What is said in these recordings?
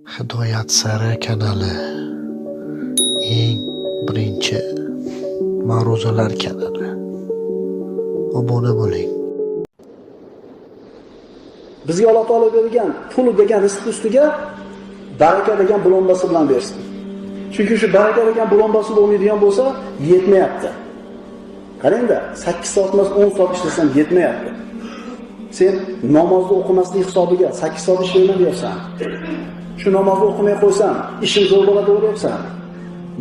Hidoyat sari kanali eng birinchi ma'ruzalar kanali. Obuna bo'ling. Bizga Alloh taolo bergan pul degan rizq ustiga baraka degan bulombasi bilan bersin. Chunki shu baraka degan bulombasi bo'lmaydigan bo'lsa, yetmayapti. Qarangda, 8 soat emas 10 soat ishlasam yetmayapti. Sen namozni o'qimaslik hisobiga 8 soat ishlayman deyapsan. Shu namozni o'qimay qo'ysam, ishim zo'r bo'ladi deyapsan.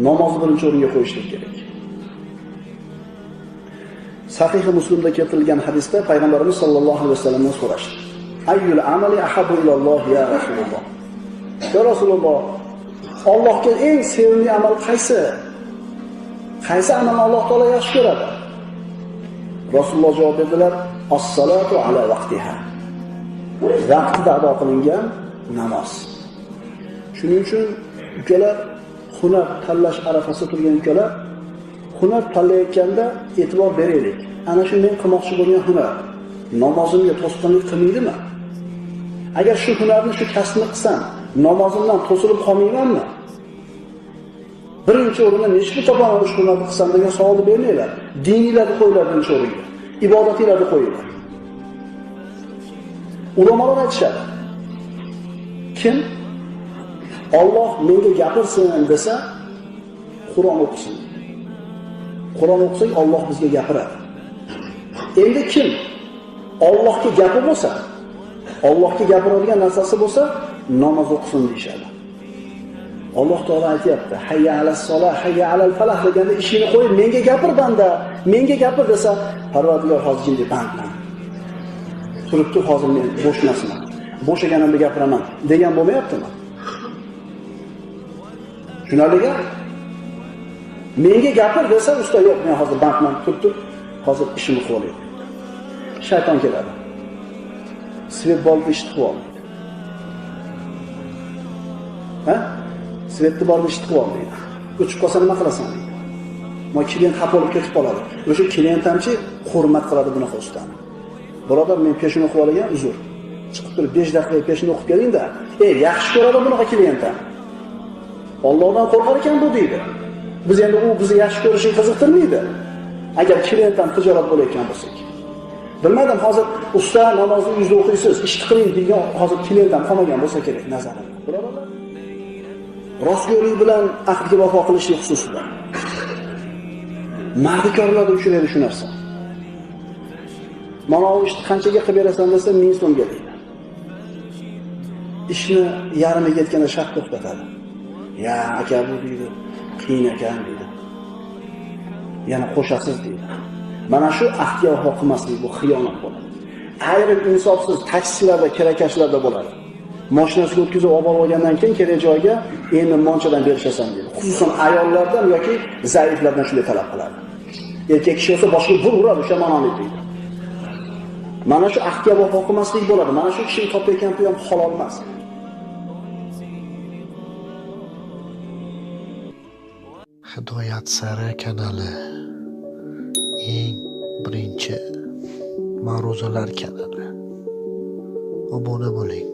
Namozni birinchi o'ringa qo'yishlik kerak. Sahih Muslimda keltirilgan hadisda payg'ambarimiz sollallohu alayhi vasallamdan so'rashdi. Ayyul amali ahabbu ilalloh ya Rasululloh. Ya Rasululloh, Allohga eng sevimli amal qaysi? Qaysi amalni Alloh taolo yaxshi ko'radi? Rasululloh javob berdilar: "As-salatu ala vaqtiha." Vaqtida ado qilingan namoz. Shuning uchun ukalar, hunar tanlash arafasida turgan ukalar, hunar tanlayotganda e'tibor beraylik. Ana shu men qilmoqchi bo'lgan hunar namozimga to'sqinlik qilmaydimi? Agar shu hunarni, shu kasbni qilsam, namozimdan to'silib qolmaymanmi? Birinchi o'rinda nechta topaman shu hunarni qilsam degan savolni bermanglar. Diniylarni qo'yinglar birinchi o'ringa. Ibodatinglarni qo'yinglar. Ulamolar aytishadi. Kim Alloh menga gapirsin desa, Qur'on o'qisin. Qur'on o'qisak Alloh bizga gapiradi. Endi kim Allohga gapi bo'lsa, Allohga gapiradigan narsasi bo'lsa, namoz o'qisin deyshadi. Alloh taolo aytayapti: "Hayya alas solah, hayya alal falah" deganda ishini qo'yib, menga gapir banda, menga gapir desa, Parvardigor hozir jindek bandman. Turibdi hozir men bo'shmasman. Bo'shaganimda gapiraman degan bo'lmayaptimi? Shunaliga menga gapir desa, usta yo'q, men hozir bandman, turibdi, hozir ishimni qilib olaman. Shayton keladi. Svet borib ishni qilib olmaydi. Ha? Svetni borib ishni qilib olmaydi. O'chib qolsa nima qilasan deydi. Mo klient xafa bo'lib ketib qoladi. O'sha klient hamchi hurmat qiladi bunaqa ustani. Birodar, men peshini o'qib olgan, uzr. Chiqib turib 5 daqiqa peshini o'qib keling-da. Yaxshi ko'radi bunaqa klientdan. Allohdan qo'rqar ekan bu deydi. Biz endi u bizni yaxshi ko'rishini qiziqtirmaydi. Agar klientdan tijorat bo'layotgan bo'lsak. Bilmadim, hozir usta namozni uyda o'qiysiz, ishni qiling degan hozir klientdan qolmagan bo'lsa kerak nazarimda. Birodarlar, rostgo'rlik bilan ahdga vafo qilishlik xususida. Mardikorlarda uchraydi shu narsa. Mana u ishni qanchaga qilib berasan desa 1000 so'mga deydi. Ishni yarmiga yetganda shart to'xtatadi. Ya aka bu deydi, qiyin ekan deydi. Yana qo'shasiz deydi. Mana shu ahdga vafo qilmaslik bu xiyonat bo'ladi. Ayrim insofsiz taksilarda, kirakashlarda bo'ladi. Mashinasiga o'tkazib olib olgandan keyin kerak joyga endi monchadan berishasan deydi. Xususan ayollardan yoki zaiflardan shunday talab qiladi. Erkak kishi olsa boshqa bir uradi, o'sha ma'noda deydi. Mana shu ahdga vafo qilmaslik bo'ladi. Mana shu kishining topayotgan puli ham halol emas. Hidoyat sari kanali eng birinchi ma'ruzalar kanali. Obuna bo'ling.